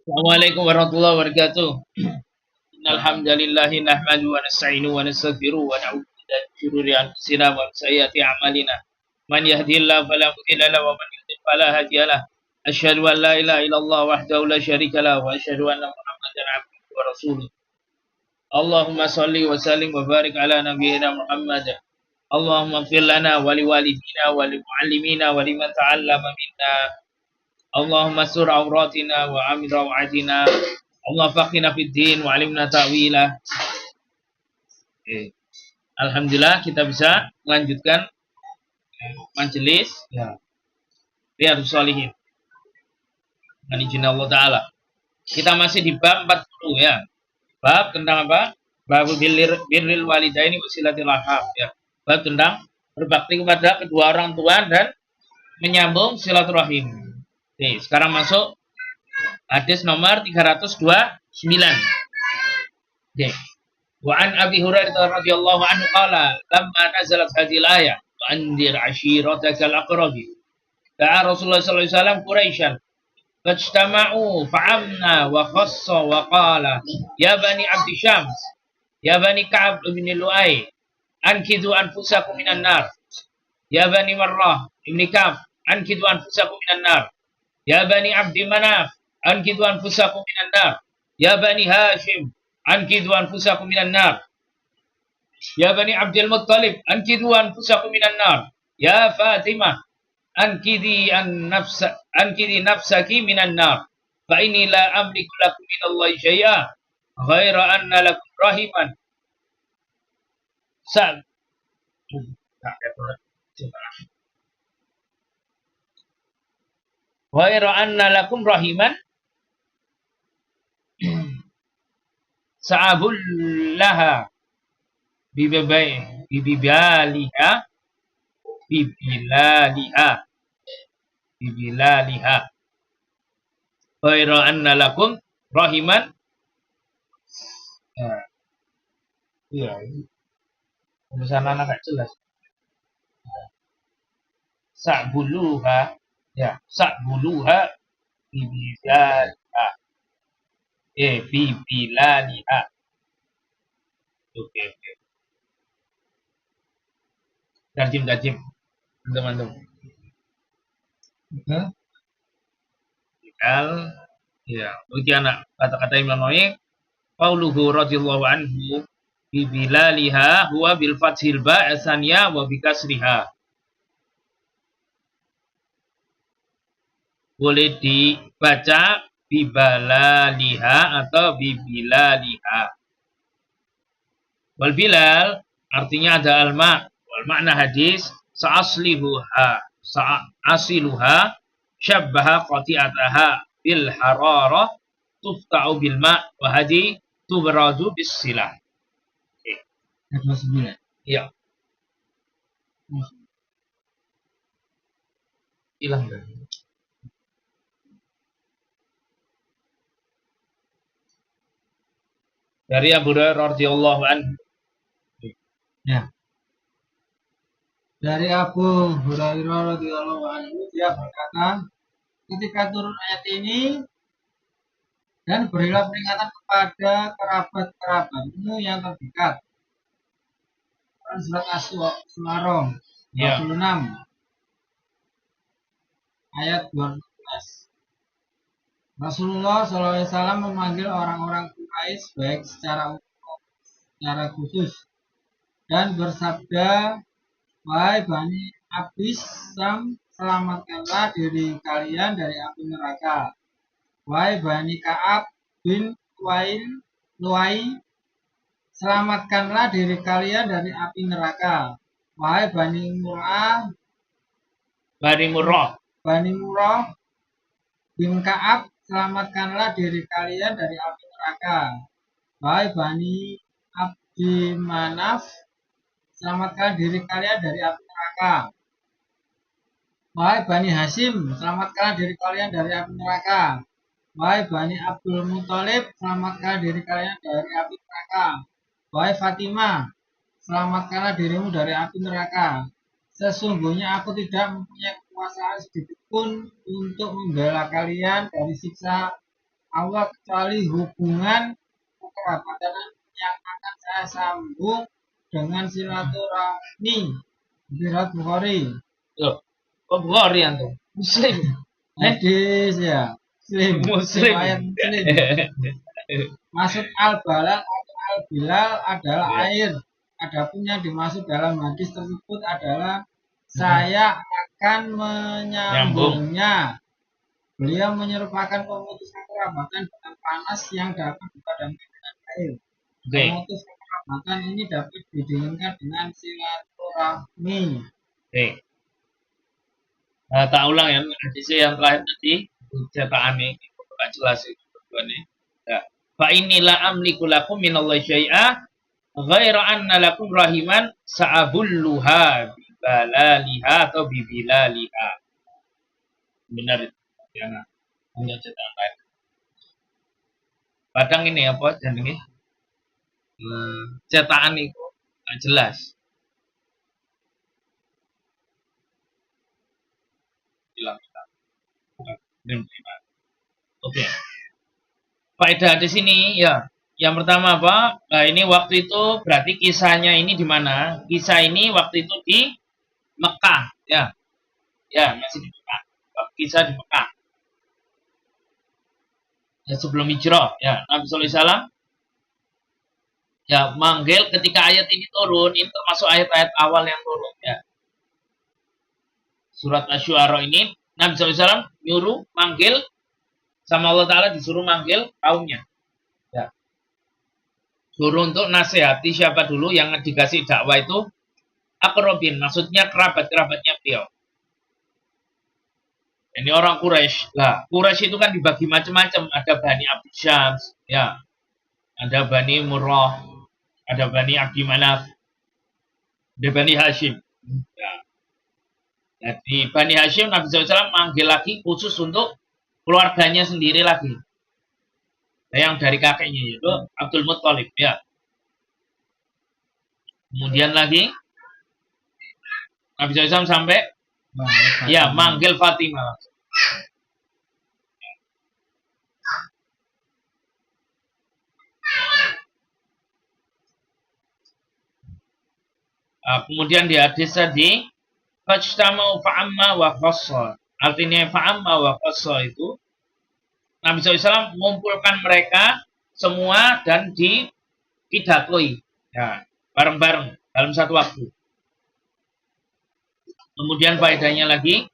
Assalamualaikum warahmatullahi wabarakatuh. Innal hamdalillah nahmaduhu wa nasta'inuhu wa nastaghfiruh wa na'udzu billahi min shururi anfusina wa min sayyiati a'malina. Man yahdihillahu fala mudilla lahu wa man yudlil fala hadiya lahu. Asyhadu an la ilaha illallah wahdahu la syarika lahu wa asyhadu anna Muhammadan abduhu wa rasuluh. Allahumma shalli wa sallim wa barik ala nabiyyina Muhammad. Allahumma ighfir lana wa liwalidina wa limuallimina wa liman ta'allama minna. Allahumma sur auratina wa amin rawatina. Allah faqina fid din wa alimna ta'wila. Oke. Alhamdulillah kita bisa melanjutkan majelis ya. Riyadhus Shalihin. Dengan izin Allah Ta'ala. Kita masih di bab 40 ya. Bab tentang apa? Bab birril walidaini wa silatul arham ya. Bab tentang berbakti kepada kedua orang tua dan menyambung silaturahim. Oke, sekarang masuk hadis nomor 329. Oke. Wa an Abi Hurairah radhiyallahu anhu qala lamma nazalat hadhil ayah wa andir ashiratakal aqrabin. Da'a Rasulullah sallallahu alaihi wasallam Quraisyan fajtama'u fa'amna wa khassa wa qala ya bani Abdi Syams ya bani Ka'ab bin Lu'ay ankidu anfusakum minan nar ya bani Marrah ibn Ka'ab ankidu anfusakum minan nar ya bani Abdi Manaf ankidu anfusakum minan nar ya bani Hashim ankidu anfusakum minan nar ya bani Abdul Muttalib ankidu anfusakum minan nar ya Fatimah ankidi nafsaki minan nar fa inni la amliku lakum minallahi syai'a ghaira anna lakum rahiman sa ghaira anna lakum rahiman sa'abul laha bibilaliha ghaira anna lakum rahiman iya tulisan anak gak jelas sa'buluha ya sa'buluha bibilaliha bibilaliha oke tajim teman-teman ya bagi anak kata-kata Imam Nawawi qauluhu radhiyallahu anhu bibilaliha huwa bil fathil ba' asaniya wa bi kasriha boleh dibaca bibalaliha atau bibilaliha wal bilal artinya ada alma wal makna hadis sa'aslihuha sa'asiluha syabbaha qati'ataha bil hararah tufta'u bil ma' wa hadi tubradu bis silah. Oke. Iya. Hilang kan? Dari Abu Hurairah radhiyallahu anhu. Ya. Dari Abu Hurairah radhiyallahu anhu dia berkata, ketika turun ayat ini dan berilah peringatan kepada kerabat-kerabatmu yang terdekat. Surat As-Su'ara 26 ayat 12. Rasulullah SAW memanggil orang-orang Quraisy baik secara umum secara khusus dan bersabda, wahai Bani Abdi Syams, selamatkanlah diri kalian dari api neraka. Wahai Bani Ka'ab bin Lu'ay, selamatkanlah diri kalian dari api neraka. Wahai Bani Murrah bin Ka'ab, selamatkanlah diri kalian dari api neraka. Wahai Bani Abdi Manaf, selamatkan diri kalian dari api neraka. Wahai Bani Hashim, selamatkan diri kalian dari api neraka. Wahai Bani Abdul Muttalib, selamatkan diri kalian dari api neraka. Wahai Fatimah, selamatkanlah dirimu dari api neraka. Sesungguhnya aku tidak mempunyai kekuasaan sedikit pun untuk membela kalian dari siksa Allah kecuali hubungan kekerabatan yang akan saya sambung dengan silaturahmi. Riwayat Bukhari. Loh, kok Bukhari antum? Muslim. Hadis ya. Muslim. Riwayat Muslim. Maksud al-balal atau al-bilal adalah air. Adapun yang dimaksud dalam hadis tersebut adalah saya akan menyambungnya. Beliau menyerupakan pemutusan kerabatan dengan panas yang dapat dipadamkan dengan air. Oke. Pemutus kerabatan ini dapat didinginkan dengan silaturahmi. Oke. Nah, tak ulang ya, hadis yang terakhir tadi cetakan ini enggak jelas itu tujuannya. Ya. Fa inilah amliku lakum minallahi syai'a ghaira anna lakum rahiman sa'abulluha bibalaliha atau bibilaliha. Benar itu. Jangan hanya cetakan lain. Padang ini apa jenenge? Cetakan itu enggak jelas. Hilang. Oke. Faedah di sini ya. Yang pertama apa? Nah, ini waktu itu berarti kisahnya ini di mana? Kisah ini waktu itu di Mekah, ya. Ya, masih di Mekah. Kisah di Mekah. Ya, sebelum hijrah, ya. Nabi sallallahu alaihi wasallam ya manggil ketika ayat ini turun, ini termasuk ayat-ayat awal yang turun, ya. Surat Asy-Syu'ara ini Nabi sallallahu alaihi wasallam nyuruh manggil sama Allah Ta'ala, disuruh manggil kaumnya. Ya. Suruh untuk nasihati siapa dulu yang dikasih dakwah itu akrobin, maksudnya kerabat-kerabatnya beliau. Ini orang Quraisy. Lah, Quraisy itu kan dibagi macam-macam. Ada Bani Abdi Syams, ya. Ada Bani Murrah, ada Bani Abdi Manaf, ada Bani Hashim. Ya. Jadi Bani Hashim Nabi SAW manggil lagi khusus untuk keluarganya sendiri lagi. Yang dari kakeknya yaitu Abdul Muttalib, ya. Kemudian lagi Nabi SAW sampai ya manggil Fatimah. Kemudian di hadis tadi fajtama'u fa'amma wa khassa. Artinya fa'amma wa khassa itu Nabi SAW mengumpulkan mereka semua dan dipidatoi, ya, bareng-bareng dalam satu waktu. Kemudian faedahnya lagi,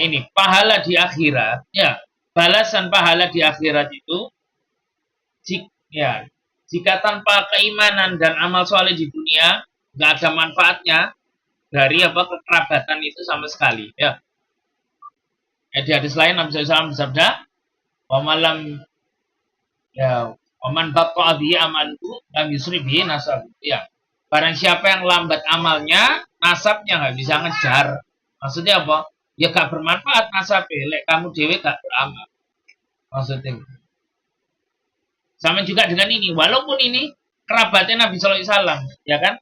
ini pahala di akhirat, ya, balasan pahala di akhirat itu, ya, jika tanpa keimanan dan amal soleh di dunia nggak ada manfaatnya dari apa kekerabatan itu sama sekali, ya. Di hadis lain Nabi SAW bersabda, "Wamalam ya, waman batta'a bihi amaluhu lam yusri bihi nasab." Ya. Barang siapa yang lambat amalnya, nasabnya nggak bisa ngejar. Maksudnya apa? Ya gak bermanfaat nasabnya, lek kamu dewe gak beramal. Maksudnya. Sama juga dengan ini, walaupun ini kerabatnya Nabi sallallahu alaihi wasallam, ya kan?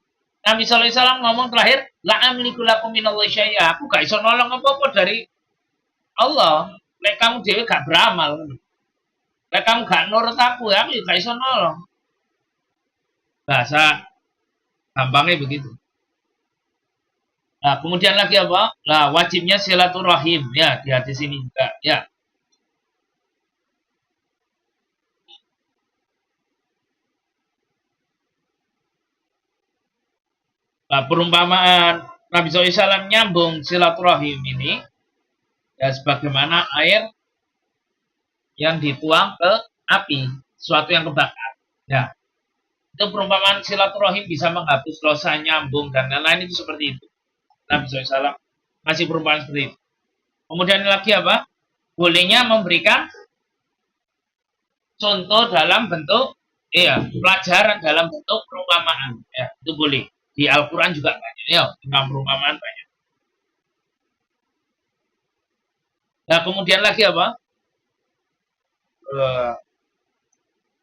Nabi sallallahu alaihi wasallam ngomong terakhir, la amliku lakum minallahi syai'a. Aku gak iso nolong apa-apa dari Allah. Lek kamu dewe gak beramal. Lek kamu gak nurut aku, ya aku gak iso nolong. Bahasa gampangnya begitu. Nah, kemudian lagi apa? Nah, wajibnya silaturahim, ya, di hadis ini juga, ya. Nah, perumpamaan Nabi SAW nyambung silaturahim ini, ya, sebagaimana air yang dituang ke api, sesuatu yang kebakar, ya. Itu perumpamaan silaturahim bisa menghapus dosa, nyambung, dan lain-lain itu seperti itu. Nabi SAW masih perumpamaan seperti itu. Kemudian lagi apa? Bolehnya memberikan contoh dalam bentuk, pelajaran dalam bentuk perumpamaan. Ya, itu boleh. Di Al-Quran juga banyak. Ya, tentang perumpamaan banyak. Nah, kemudian lagi apa?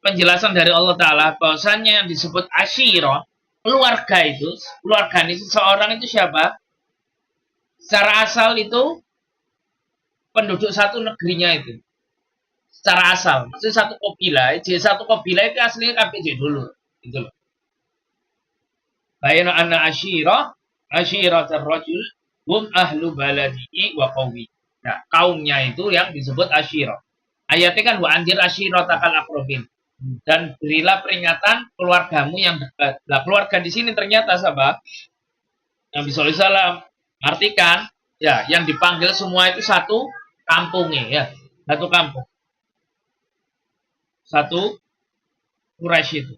Penjelasan dari Allah Ta'ala bahwasannya yang disebut asyirah, keluarga itu seseorang itu siapa? Secara asal itu penduduk satu negerinya itu secara asal. Maksudnya satu kabilah, satu kabilah itu aslinya kabeh dulu. Gitu loh. Bayana anna asyirat ar-rajul hum ahlu baladihi wa qawmi. Nah, kaumnya itu yang disebut asyirah. Ayatnya kan wa anjir asyiratakal aqrabin. Dan berilah peringatan keluargamu yang dekat. Nah, keluarga di sini ternyata sahabat Nabi sallallahu alaihi wasallam artikan ya yang dipanggil semua itu satu kampungnya ya, satu kampung. Satu Quraisy itu.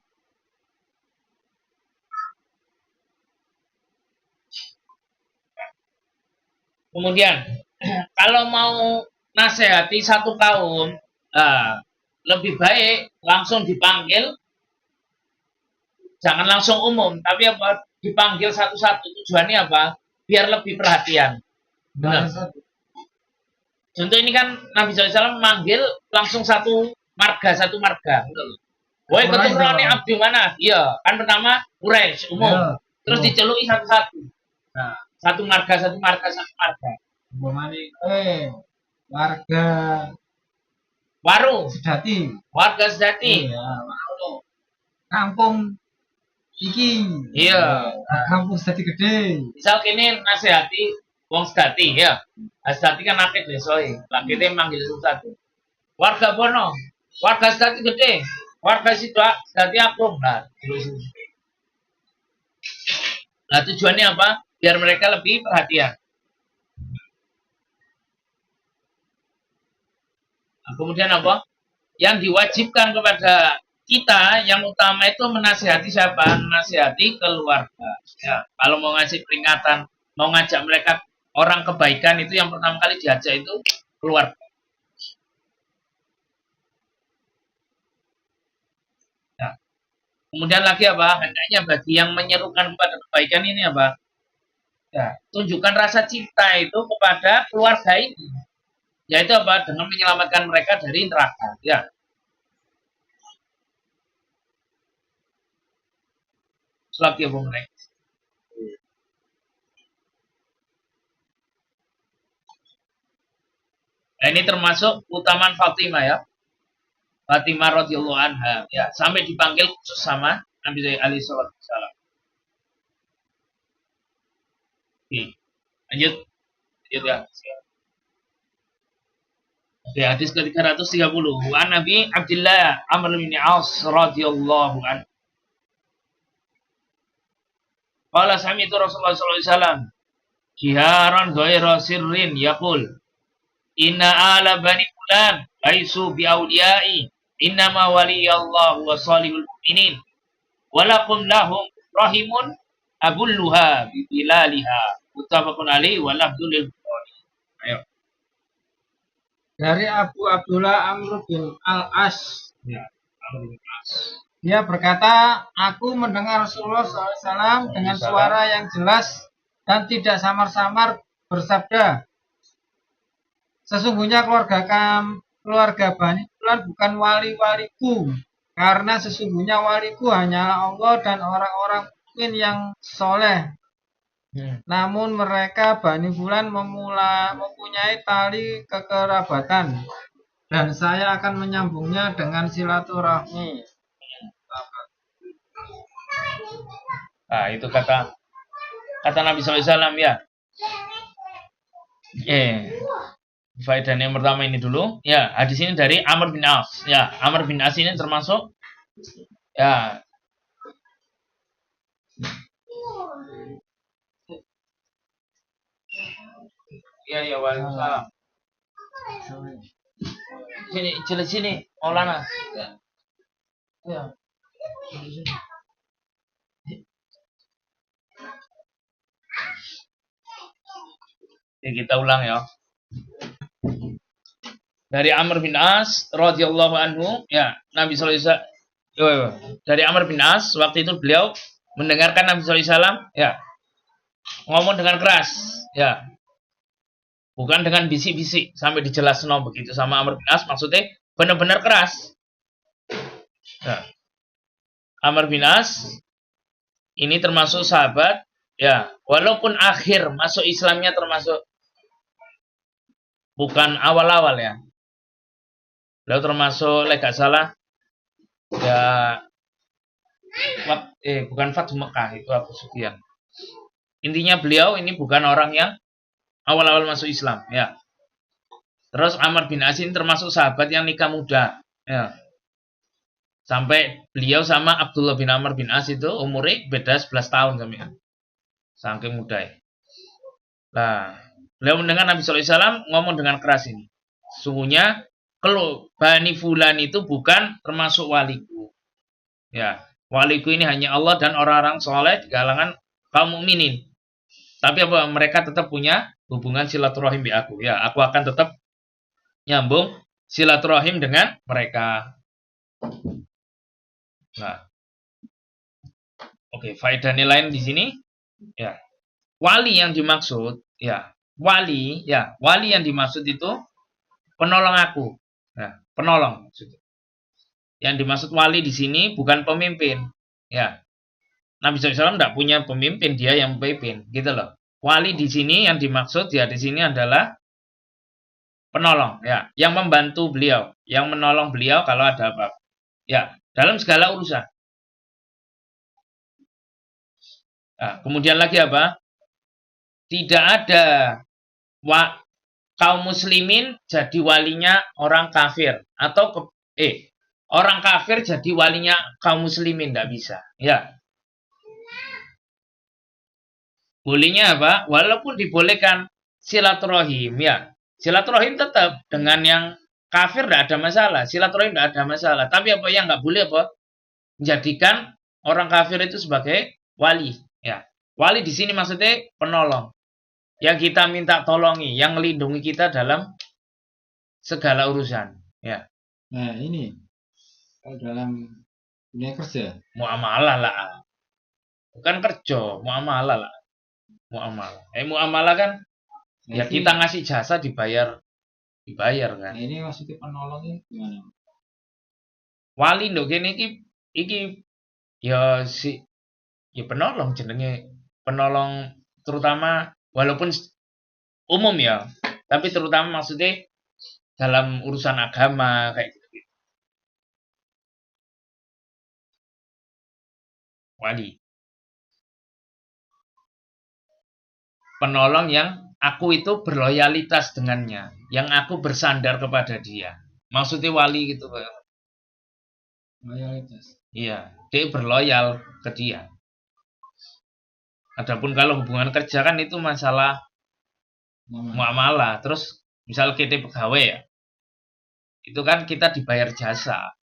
Kemudian kalau mau nasihati satu kaum, lebih baik langsung dipanggil, jangan langsung umum, tapi apa? Dipanggil satu-satu. Tujuannya apa? Biar lebih perhatian. Nah, contoh ini kan Nabi SAW memanggil langsung satu marga. Woi keturunannya Abdi mana? Iya, kan pertama Quraisy umum. Ya, terus diceluki satu-satu. Nah, satu marga. Umpamane warga Waru. Sedati. Warga Sedati. Iya, kampung iki. Iya. Kampung Sedati gede. Misal kini nasihati wong Sedati ya. Sedati kan akeh desoe. Lakite manggil satu. Warga Bono. Warga Sedati gede. Warga Sedati agung. Nah, tujuannya apa? Biar mereka lebih perhatian. Nah, kemudian apa? Yang diwajibkan kepada kita yang utama itu menasihati siapa? Menasihati keluarga. Ya, kalau mau ngasih peringatan, mau ngajak mereka orang kebaikan itu yang pertama kali diajak itu keluarga. Ya. Kemudian lagi apa? Hendaknya bagi yang menyerukan kepada kebaikan ini apa? Ya, tunjukkan rasa cinta itu kepada keluarga ini. Yaitu apa? Dengan menyelamatkan mereka dari neraka. Ya. Lagi apa mereka? Nah, ini termasuk utamaan Fatimah ya. Fatimah radhiyallahu anha ya, sampai dipanggil khusus sama Nabi alaihi wasallam. Oke. Lanjut ya. Oke, hadis ke-330. Wa Nabi Abdullah Amr bin As radhiyallahu anhu. Qala sami'tu Rasulullah sallallahu alaihi wasallam jiharan ghaira sirrin yaqul inna ala bani fulan laisu bi awliyai innama waliyallahu wa salihul mu'minin walakum lahum rahimun abulluha bi bilaliha muttafaqun alaihi wa lafdzul bukhari. Ayo. Dari Abu Abdullah Amr bin Al-As. Ya, Amr bin As. Dia berkata, aku mendengar Rasulullah SAW dengan suara yang jelas dan tidak samar-samar bersabda, sesungguhnya keluarga Bani Fulan bukan wali-waliku, karena sesungguhnya waliku hanyalah Allah dan orang-orang mukmin yang soleh. Namun mereka Bani Fulan mempunyai tali kekerabatan, dan saya akan menyambungnya dengan silaturahmi. Nah, itu kata Nabi SAW ya. Faedah yang pertama ini dulu. Ya, hadis ini dari Amr bin As. Ya, Amr bin As ini termasuk ya. Ya, waalaikumsalam. Sini, Maulana. Ya. Ya, kita ulang ya. Dari Amr bin As radhiyallahu anhu, ya, Nabi sallallahu alaihi wasallam. Dari Amr bin As, waktu itu beliau mendengarkan Nabi sallallahu alaihi wasallam, ya, ngomong dengan keras, ya. Bukan dengan bisik-bisik sampai dijelaskan begitu sama Amr bin As, maksudnya benar-benar keras. Ya. Amr bin As ini termasuk sahabat, ya, walaupun akhir masuk Islamnya termasuk bukan awal-awal ya. Beliau termasuk gak salah ya bukan Fathu Mekah, itu Abu Sufyan. Intinya beliau ini bukan orang yang awal-awal masuk Islam ya. Terus Amr bin As ini termasuk sahabat yang nikah muda ya. Sampai beliau sama Abdullah bin Amr bin As itu umurnya beda 11 tahun sampean. Saking muda ya. Nah, beliau mendengar Nabi SAW ngomong dengan keras ini. Sesungguhnya kalau Bani Fulan itu bukan termasuk waliku. Ya, waliku ini hanya Allah dan orang-orang soleh di kalangan kaum mukminin. Tapi apa? Mereka tetap punya hubungan silaturahim di aku. Ya, aku akan tetap nyambung silaturahim dengan mereka. Nah, oke, faedahnya lain di sini. Ya, wali yang dimaksud, wali yang dimaksud itu penolong aku. Nah, penolong maksudnya. Yang dimaksud wali di sini bukan pemimpin. Ya, Nabi SAW tidak punya pemimpin, dia yang memimpin, gitu loh. Wali di sini yang dimaksud ya di sini adalah penolong, ya, yang membantu beliau, yang menolong beliau kalau ada apa-apa. Ya, dalam segala urusan. Nah, kemudian lagi apa? Tidak ada kaum muslimin jadi walinya orang kafir atau orang kafir jadi walinya kaum muslimin, tidak bisa. Ya. Bolehnya apa? Walaupun dibolehkan silaturahim, ya. Silaturahim tetap dengan yang kafir tidak ada masalah, silaturahim tidak ada masalah. Tapi apa yang nggak boleh apa? Menjadikan orang kafir itu sebagai wali, ya. Wali di sini maksudnya penolong. Yang kita minta tolongi, yang melindungi kita dalam segala urusan, ya. Nah, ini kalau dalam dunia kerja, Muamalah lah. Bukan kerja, muamalah lah. Muamalah. Muamalah kan nah, ya kita ngasih jasa dibayar kan. Nah, ini maksudnya penolongnya gimana? Wali ndok kene iki ya penolong jenenge, penolong terutama walaupun umum ya, tapi terutama maksudnya dalam urusan agama kayak gitu. Wali. Penolong yang aku itu berloyalitas dengannya, yang aku bersandar kepada dia. Maksudnya wali gitu, Pak. Loyalitas. Iya, dia berloyal ke dia. Adapun kalau hubungan kerja kan itu masalah muamalah. Terus misal kita pegawai ya, itu kan kita dibayar jasa.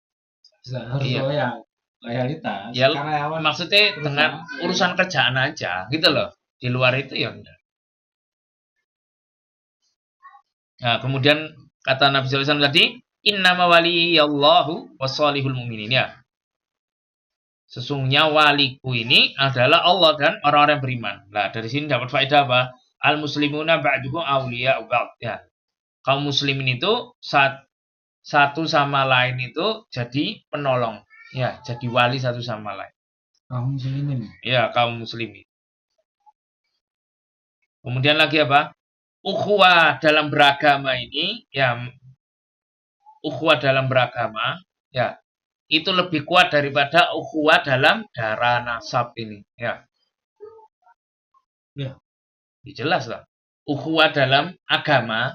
Harus iya. Loyalitas. Ya, maksudnya dengan urusan kerjaan aja, gitu loh. Di luar itu ya enggak. Nah, kemudian kata Nabi SAW tadi, innama waliyallahu wassalihul mu'minin, ya. Sesungguhnya waliku ini adalah Allah dan orang-orang beriman. Nah, dari sini dapat faedah apa? Al-muslimuna ba'duhum awliya ba'd, ya. Kaum muslimin itu satu sama lain itu jadi penolong, ya, jadi wali satu sama lain. Kaum muslimin. Ya, kaum muslimin. Kemudian lagi apa? Ukhuwah dalam beragama ini, ya, ukhuwah dalam beragama, ya, itu lebih kuat daripada ukhuwah dalam darah nasab ini, ya. Ya, jelas lah. Ukhuwah dalam agama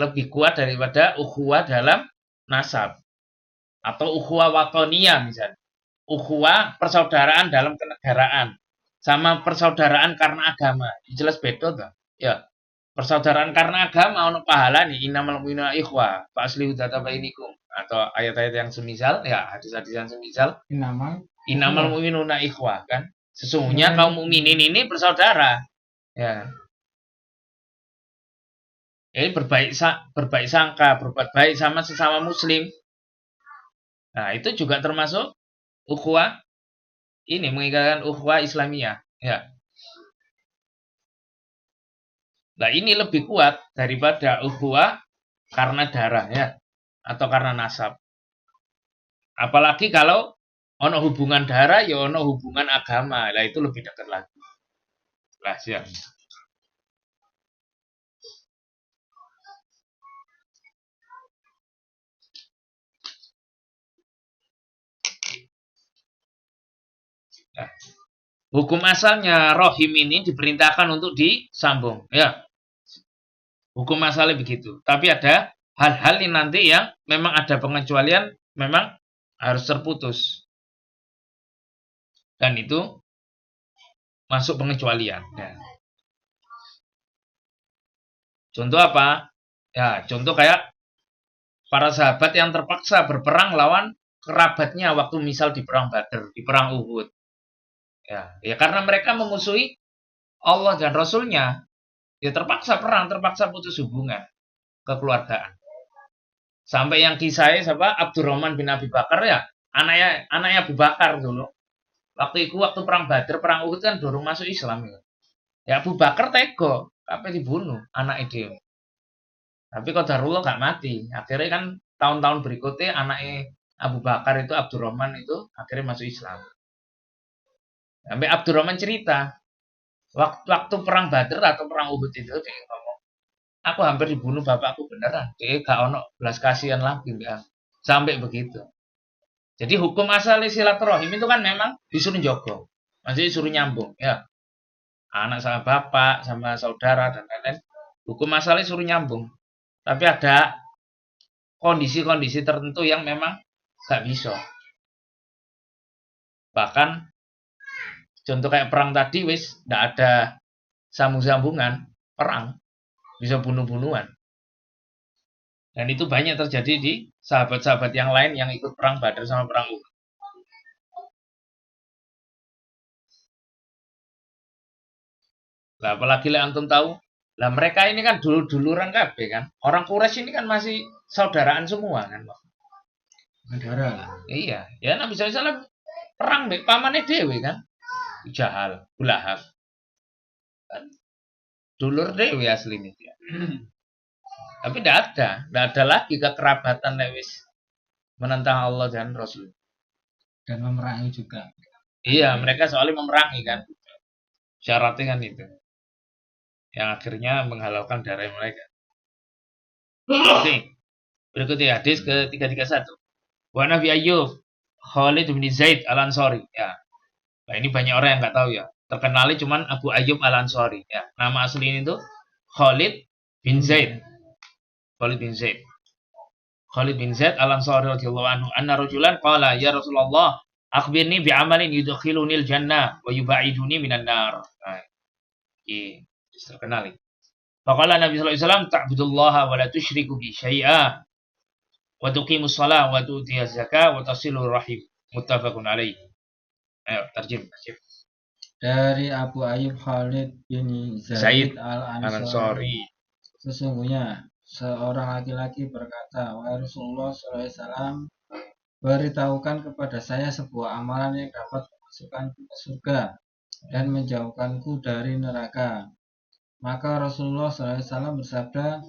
lebih kuat daripada ukhuwah dalam nasab atau ukhuwah watoniyah misalnya. Ukhuwah persaudaraan dalam kenegaraan sama persaudaraan karena agama. Jelas beda tuh. Ya. Persaudaraan karena agama ono pahala nih, innamal mu'minuna ikhwah fa aslihu dzata bainikum, atau ayat-ayat yang semisal, ya, hadis-hadis yang semisal, innamal mu'minuna ikhwah, kan, sesungguhnya kaum mukminin ini bersaudara, ya. Ini berbaik sangka, berbuat baik sama sesama muslim. Nah, itu juga termasuk ukhuwah ini, mengikatkan ukhuwah Islamiyah, ya. Nah, ini lebih kuat daripada ukhuwah karena darah, ya, atau karena nasab. Apalagi kalau ono hubungan darah, ya ono hubungan agama. Nah, itu lebih dekat lagi. Lah, siap. hukum asalnya rahim ini diperintahkan untuk disambung. Ya, hukum asalnya begitu. Tapi ada hal-hal yang nanti yang memang ada pengecualian, memang harus terputus. Dan itu masuk pengecualian. Ya. Contoh apa? Ya, contoh kayak para sahabat yang terpaksa berperang lawan kerabatnya waktu misal di perang Badar, di perang Uhud. Ya karena mereka memusuhi Allah dan Rasulnya, ya terpaksa perang, terpaksa putus hubungan kekeluargaan. Sampai yang kisahnya siapa? Abdurrahman bin Abi Bakar ya, anaknya Abu Bakar dulu. Waktu perang Badar, perang Uhud kan baru masuk Islam ya. Ya Abu Bakar tego, apa dibunuh anak itu. Tapi qadarullah gak mati. Akhirnya kan tahun-tahun berikutnya anaknya Abu Bakar itu Abdurrahman itu akhirnya masuk Islam. Sampai Abdurrahman cerita, waktu perang Badar atau perang Uhud itu dia ngomong, aku hampir dibunuh bapakku beneran. Dia gak ono belas kasihan lagi ya. Sampai begitu. Jadi hukum asal silaturahim itu kan memang disuruh jogo. Maksudnya disuruh nyambung ya. Anak sama bapak, sama saudara dan lain-lain. Hukum asalnya suruh nyambung. Tapi ada kondisi-kondisi tertentu yang memang gak bisa. Bahkan contoh kayak perang tadi wis ndak ada sambung-sambungan, perang bisa bunuh-bunuhan. Dan itu banyak terjadi di sahabat-sahabat yang lain yang ikut perang Badar sama perang Uhud. Nah, apalagi lah antum tahu, lah mereka ini kan dulu-duluran kabeh kan. Orang Quraisy ini kan masih saudaraan semua kan, Pak. Saudara. Iya, ya Nabi SAW perang mbek pamane dhewe kan. Jahal, Bulahab. Kan dulur dhewe asline dia. Tapi tidak ada lagi kekerabatan lewis menentang Allah dan Rasul. Dan memerangi juga. Iya, mereka soalnya memerangi kan. Syaratnya kan itu. Yang akhirnya menghalaukan darah mereka. Oke. Berikutnya hadis ke-331. Wa Nabi Ayyub Khalid bin Zaid Al-Ansari. Ya. Nah, ini banyak orang yang nggak tahu ya. Terkenalnya cuman Abu Ayyub Al-Ansari. Ya. Nama asli ini tuh Khalid bin Zaid. Khalid bin Zaid. Khalid bin Zaid Al-Ansari radhiyallahu anhu. Anna rajulan qala ya Rasulullah akhbirni bi'amalin yudkhilunil jannah wa yubaiduni minan nar. Nah, ini terkenal ini. Faqala Nabi sallallahu alaihi wasallam ta'budullaha wa la tusyriku bi syai'a wa tuqimus shalah wa tu'tiyaz zakah wa tasilur rahim. Muttafaqun alaihi. Ayo terjem. Dari Abu Ayyub Khalid bin Zaid Al-Ansari. Sesungguhnya seorang laki-laki berkata, wahai Rasulullah SAW, beritahukan kepada saya sebuah amalan yang dapat memasukkanku ke surga dan menjauhkanku dari neraka. Maka Rasulullah SAW bersabda,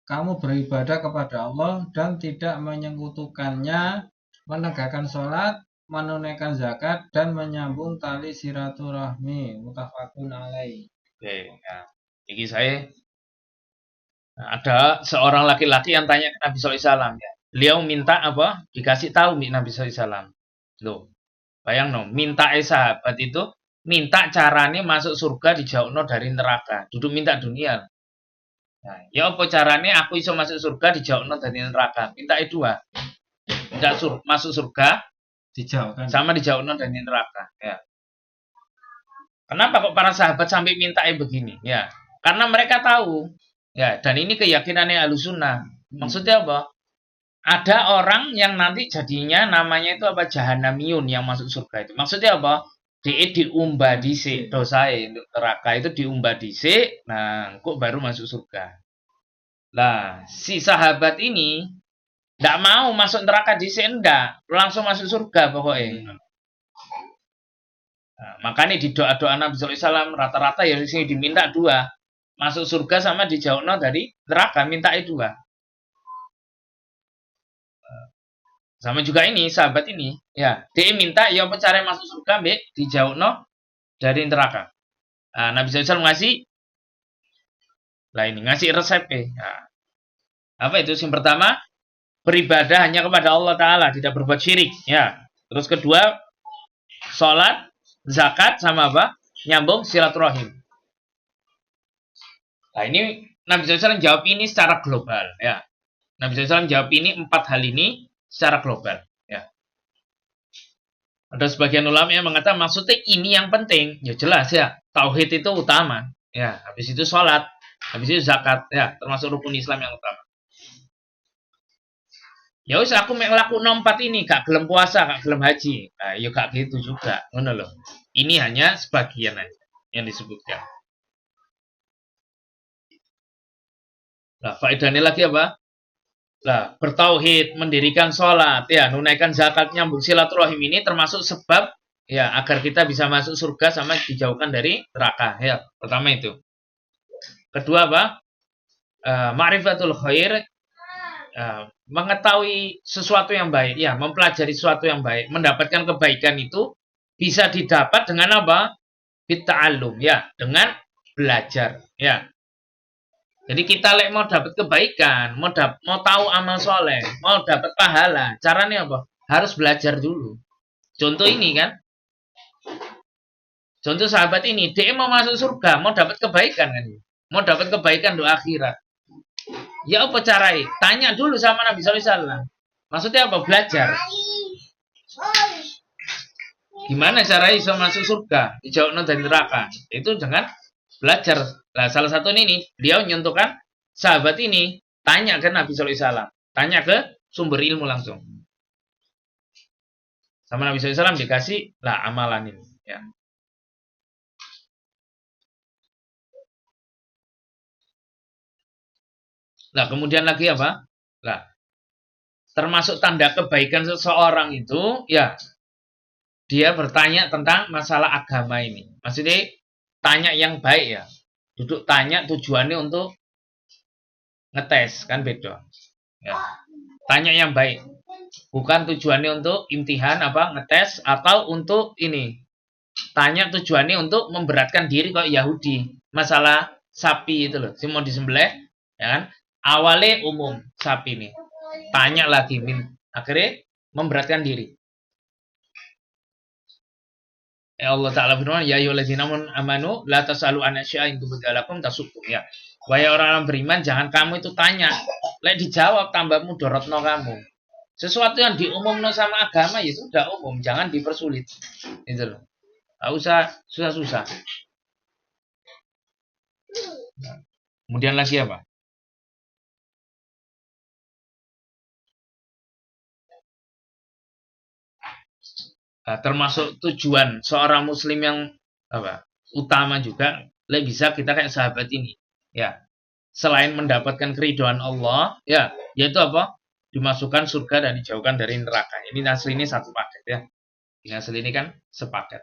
kamu beribadah kepada Allah dan tidak menyekutukannya, menegakkan sholat, menunaikan zakat, dan menyambung tali silaturahmi. Muttafaqun alaih. Oke, ya. Ini saya ada seorang laki-laki yang tanya ke Nabi SAW ya. Beliau minta apa? Dikasih tahu Nabi SAW. Loh, bayang no, minta sahabat itu minta caranya masuk surga dijauhno dari neraka. Duduk minta dunia. Nah, ya apa caranya aku iso masuk surga dijauhno dari neraka? Minta dua. Minta masuk surga Dijauhkan. sama dijauhno dari neraka. Ya. Kenapa kok para sahabat sampai minta begini? Ya, karena mereka tahu. Ya, dan ini keyakinannya Ahlussunnah. Maksudnya apa? Ada orang yang nanti jadinya namanya itu apa? Jahanamiyun yang masuk surga itu. Maksudnya apa? Dia diumbah dhisik dosae untuk neraka itu diumbah dhisik, nah kok baru masuk surga. Lah, si sahabat ini ndak mau masuk neraka dhisik ndak, langsung masuk surga pokoknya. Nah, makanya di doa-doa Nabi sallallahu alaihi wasallam rata-rata ya sini diminta dua. Masuk surga sama dijauhno dari neraka, minta dua. Sama juga ini, sahabat ini. Ya, dia minta, ya apa cara masuk surga, mbak, dijauhno dari neraka. Nah, Nabi SAW ngasih, lah ini, ngasih resepnya. Nah, apa itu? Yang pertama, beribadah hanya kepada Allah Ta'ala, tidak berbuat syirik. Ya. Terus kedua, sholat zakat sama apa? Nyambung silaturahim. Nah, ini Nabi SAW jawab ini secara global, ya. Nabi SAW jawab ini 4 hal ini secara global, ya. Ada sebagian ulama yang mengatakan maksudnya ini yang penting, ya jelas ya. Tauhid itu utama, ya. Habis itu sholat, habis itu zakat, ya, termasuk rukun Islam yang utama. Ya wis aku mek nglakune 4 ini, gak gelem puasa, gak gelem haji. Nah, ya gak gitu juga, ngono loh. Ini hanya sebagian aja yang disebutkan. Nah, faedahnya lagi apa? Nah, bertauhid, mendirikan sholat, ya, menunaikan zakat, nyambung silaturahim ini termasuk sebab ya agar kita bisa masuk surga sama dijauhkan dari neraka. Ya, pertama itu. Kedua apa? Ma'rifatul khair, mengetahui sesuatu yang baik, ya, mempelajari sesuatu yang baik, mendapatkan kebaikan itu bisa didapat dengan apa? Bitta'allum, ya, dengan belajar, ya. Jadi kita mau dapat kebaikan, mau tahu amal soleh, mau dapat pahala, caranya apa? Harus belajar dulu. Contoh ini kan, contoh sahabat ini, dia mau masuk surga, mau dapat kebaikan kan, mau dapat kebaikan doa akhirat. Ya apa caranya? Tanya dulu sama Nabi SAW. Maksudnya apa? Belajar. Gimana caranya bisa masuk surga? Dijauhkan dari neraka. Itu dengan belajar. Nah, salah satu ini, dia menyentuhkan sahabat ini. Tanya ke Nabi SAW. Tanya ke sumber ilmu langsung. Sama Nabi SAW dikasih lah amalan ini. Ya. Nah, kemudian lagi apa? Nah, termasuk tanda kebaikan seseorang itu, ya, dia bertanya tentang masalah agama ini. Maksudnya, tanya yang baik ya. Duduk tanya tujuannya untuk ngetes, kan beda. Ya. Tanya yang baik. Bukan tujuannya untuk imtihan, apa, ngetes, atau untuk ini. Tanya tujuannya untuk memberatkan diri kayak Yahudi. Masalah sapi itu loh. Si mau disembelih, ya kan? Awalnya umum sapi nih. Tanya lagi, akhirnya memberatkan diri. Ya Allah Ta'ala firman, ya ayyuhallazina amanu la tasalu an asya'a in tubda lakum tasukum, ya. Wahai orang-orang beriman, jangan kamu itu tanya. Lek dijawab tambah mudorotno kamu. Sesuatu yang diumumno sama agama ya sudah umum, jangan dipersulit. Itu loh. Enggak usah susah-susah. Kemudian lagi apa? Nah, termasuk tujuan seorang muslim yang apa? Utama juga, bisa kita kayak sahabat ini. Ya. Selain mendapatkan keridhaan Allah, ya, yaitu apa? Dimasukkan surga dan dijauhkan dari neraka. Ini asli ini satu paket ya. Ini asli ini kan sepaket.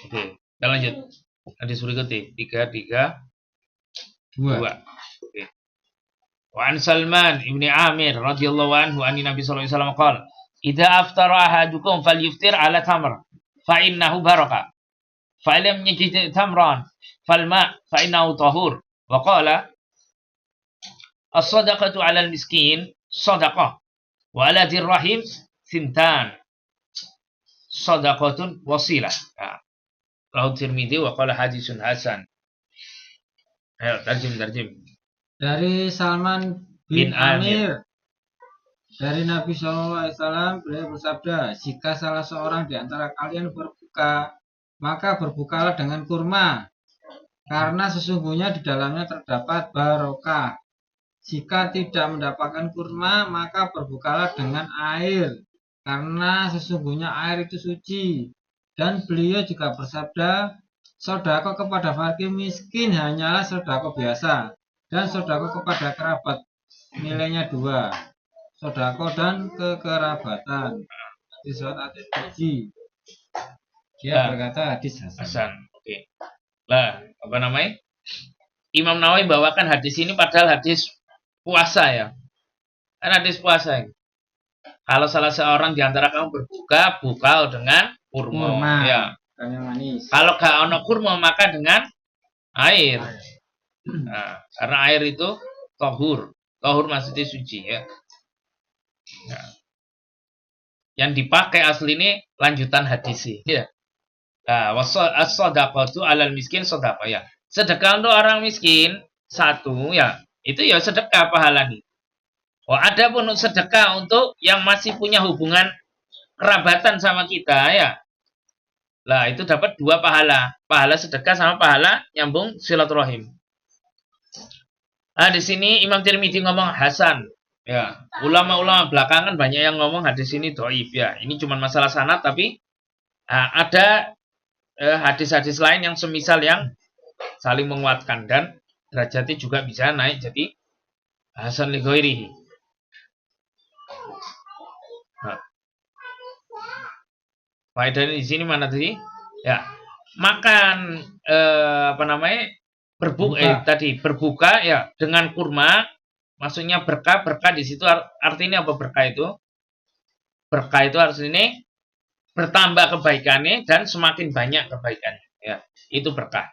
Oke, kita lanjut. Hadis berikutnya 332. Oke. Wa an Salman ibni Amir radhiyallahu anhu an Nabi sallallahu alaihi wasallam qala, "Idza aftara ahadukum falyuftir ala tamr, fa innahu barakah. Fa lam yajid tamran, falma fa innahu tahur." Wa qala, "As-sadaqatu 'ala al-miskin sadaqah, wa 'ala dzir rahim sintan. Sadaqatun wasilah." Nah, Rahu Tirmidzi wa qala hadisun hasan. Ayo, tarjim. Dari Salman bin Amir dari Nabi SAW, beliau bersabda, jika salah seorang di antara kalian berbuka, maka berbukalah dengan kurma, karena sesungguhnya di dalamnya terdapat barokah. Jika tidak mendapatkan kurma, maka berbukalah dengan air, karena sesungguhnya air itu suci. Dan beliau juga bersabda, sodako kepada fakir miskin hanyalah sodako biasa, dan sodako kepada kerabat nilainya 2, sodako dan kekerabatan. Di surat At-Tirmidzi, dia berkata hadis hasan. Oke. Lah, apa namanya? Imam Nawawi bawakan hadis ini padahal hadis puasa ya. Kan hadis puasa ya. Kalau salah seorang di antara kamu berbuka, buka dengan kurma. Ya. Manis. Kalau gak ono kurma, maka dengan air. Nah, karena air itu tohur. Tohur maksudnya suci ya. Nah. Yang dipakai asli ini lanjutan hadis ya. Nah, as-shadaqatu 'alal miskin shadaqah ya. Sedekah untuk orang miskin satu ya. Itu ya sedekah pahalanya. Oh, ada pun sedekah untuk yang masih punya hubungan kerabatan sama kita ya. Lah, itu dapat 2 pahala. Pahala sedekah sama pahala nyambung silaturahim. Nah, di sini Imam Tirmidzi ngomong hasan. Ya, ulama-ulama belakangan banyak yang ngomong hadis ini dhaif ya. Ini cuma masalah sanad tapi ada hadis-hadis lain yang semisal yang saling menguatkan dan derajatnya juga bisa naik jadi hasan li ghairihi. Nah, faedahnya di sini mana tadi? Ya, makan berbuka ya dengan kurma, maksudnya berkah di situ artinya apa berkah itu? Berkah itu artinya bertambah kebaikannya dan semakin banyak kebaikannya. Ya, itu berkah.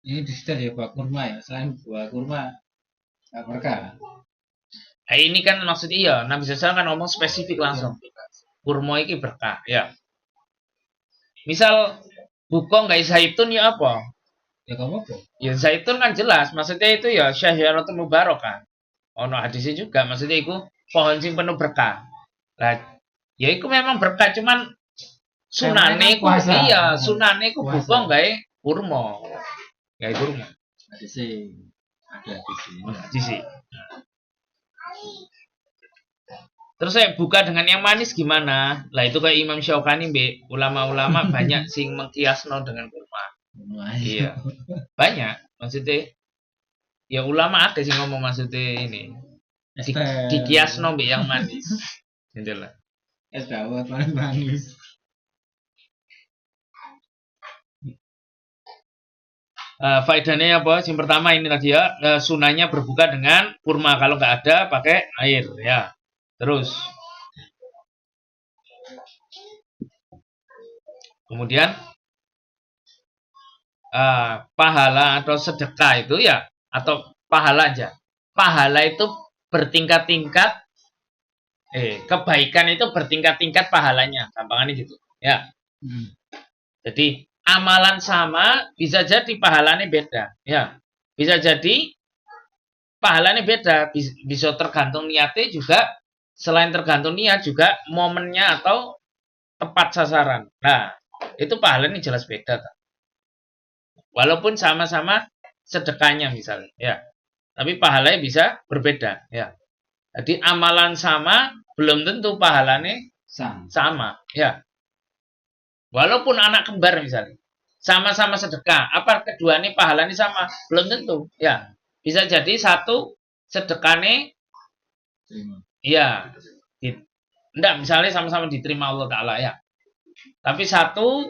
Ini disitu ya buah kurma ya, selain buah kurma berkah. Nah, ini kan maksudnya iya, Nabi SAW kan ngomong spesifik langsung. Kurma ini berkah, ya. Misal buko nggak zaitun ya apa? Ya kamu apa? Ya zaitun kan jelas, maksudnya itu ya syahyaratun mubarakah. Ono hadisnya juga, maksudnya itu pohon sing penuh berkah. Lah, ya itu memang berkah, cuman sunane ku iya, sunane ku buko nggak kurma. Nggak kurma. Ada hadisnya. Terus saya buka dengan yang manis gimana? Lah itu kayak Imam Syaukani, ulama-ulama banyak sing mengkiasno dengan kurma. Iya. Banyak maksudnya. Ya ulama ada sih ngomong maksudnya ini. Dikiasno mbek yang manis. Gitu lah. Es dawet paling manis. Faedahnya apa? Yang pertama ini tadi ya, sunahnya berbuka dengan kurma. Kalau nggak ada pakai air ya. Terus kemudian pahala atau sedekah itu ya, atau pahala aja. Pahala itu bertingkat-tingkat, kebaikan itu bertingkat-tingkat pahalanya. Gampangannya gitu. Ya. Jadi amalan sama bisa jadi pahalanya beda. Ya. Bisa jadi pahalanya beda. Bisa tergantung niatnya juga. Selain tergantung niat juga momennya atau tepat sasaran. Nah, itu pahalanya jelas beda. Walaupun sama-sama sedekahnya misalnya, ya. Tapi pahalanya bisa berbeda, ya. Jadi amalan sama belum tentu pahalanya sama, ya. Walaupun anak kembar misalnya, sama-sama sedekah, apa keduanya pahalanya sama? Belum tentu, ya. Bisa jadi satu sedekahnya iya, enggak, misalnya sama-sama diterima Allah Ta'ala ya. Tapi satu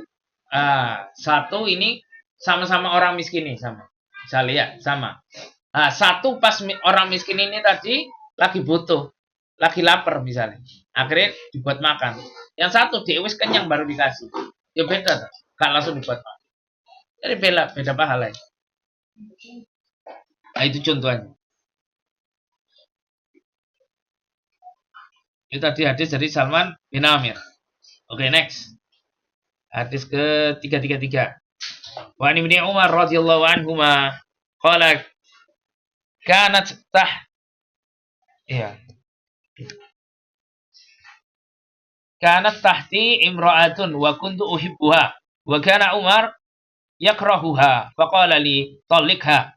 ini sama-sama orang miskin nih, sama. Misalnya ya, sama. Nah, satu pas orang miskin ini tadi lagi butuh, lagi lapar misalnya. Akhirnya dibuat makan. Yang satu diwis kenyang baru dikasih. Ya beda tuh. Gak langsung dibuat makan. Jadi beda pahala. Nah, itu contohnya. Itu tadi hadis dari Salman bin Amir. Oke, next. Hadis ke 333. Wa Ibnu Umar radhiyallahu anhuma qala kanat kanat tahti imra'atun wa kuntu uhibbuha wa kana Umar yakrahuha faqala li talliqha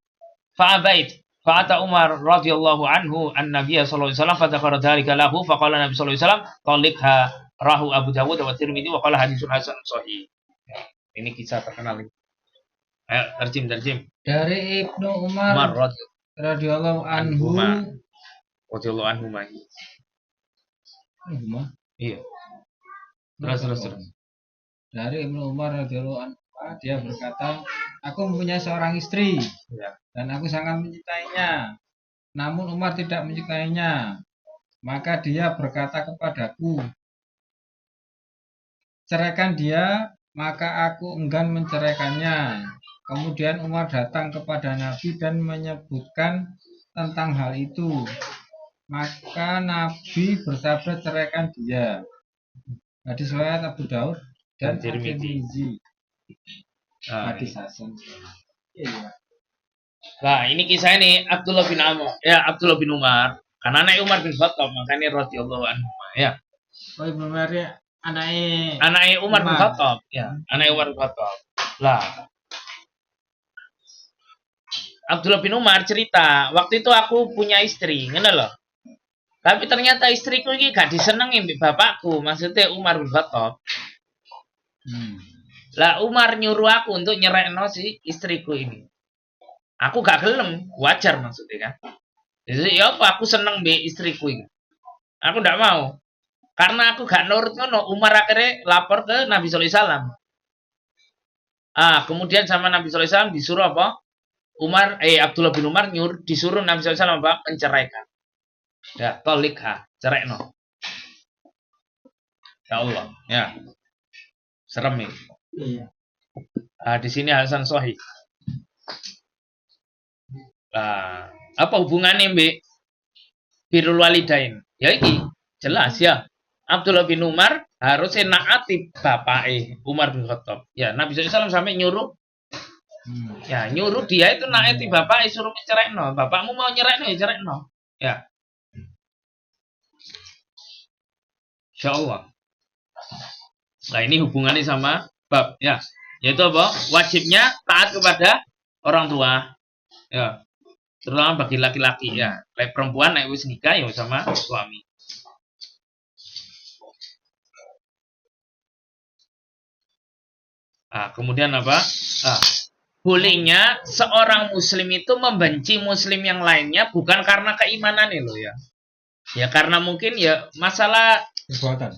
fa'abait fa'ata Umar radhiyallahu anhu an-nabiy sallallahu alaihi wasallam fadzakara dzalika lahu faqala Nabi sallallahu alaihi wasallam talliqha rahu Abu Dawud wa Tirmidzi wa qala haditsun hasan sahih. Ini kisah terkenal ini. Ayo terjem. Dari Ibnu Umar radhiyallahu anhu. Radhiyallahu anhu. Iya. Terus. Dari Ibnu Umar radhiyallahu anhu, dia berkata, aku mempunyai seorang istri dan aku sangat mencintainya. Namun Umar tidak menyukainya. Maka dia berkata kepadaku, ceraikan dia, maka aku enggan menceraikannya. Kemudian Umar datang kepada Nabi dan menyebutkan tentang hal itu. Maka Nabi bersabda ceraikan dia. Hadis riwayat Abu Daud dan Tirmidzi. At-Tirmidzi. Nah, Hadis hasan. Iya. nah, ini kisah ini Abdullah bin Umar. Karena anak Umar bin Khattab, makanya radhiyallahu anhu. Ya, Oh, Ibnu Umar ya, anaknya anaknya Umar bin Umar. Khattab. Ya, anaknya Umar bin Khattab. Lah, Abdullah bin Umar cerita, waktu itu aku punya istri, ngono loh. Tapi ternyata istriku ini gak disenengi mbek bapakku, maksudnya Umar bin Khattab. Lah Umar nyuruh aku untuk nyerekno si istriku ini. Aku gak gelem, wajar maksudnya kan. Jadi ya apa aku seneng mbek istriku ini. Aku ndak mau. Karena aku gak nurut ngono, Umar akhirnya lapor ke Nabi sallallahu alaihi wasallam. Kemudian sama Nabi sallallahu alaihi wasallam disuruh apa? Abdullah bin Umar disuruh Nabi sallallahu alaihi wasallam apa? Menceraikan. Ya, tolikha, cerekno. Ya Allah, ya. Serem ini. Iya. Di sini Hasan Sahih. Apa hubungannya mbak birrul walidain? Ya iki jelas ya. Abdullah bin Umar harus naati bapake Umar bin Khattab. Ya, Nabi SAW sampai nyuruh ya nyuruh dia itu naati bapake suruh mencerekno. Bapakmu mau nyerekno ya cerekno. Ya. Insyaallah. Nah, ini hubungannya sama bab ya. Yaitu apa? Wajibnya taat kepada orang tua. Ya. Terutama bagi laki-laki ya. Kayak perempuan naik wis nikah ya sama suami. Kemudian apa? Bolehnya seorang muslim itu membenci muslim yang lainnya bukan karena keimanan loh ya. Ya karena mungkin ya masalah Perbuatan.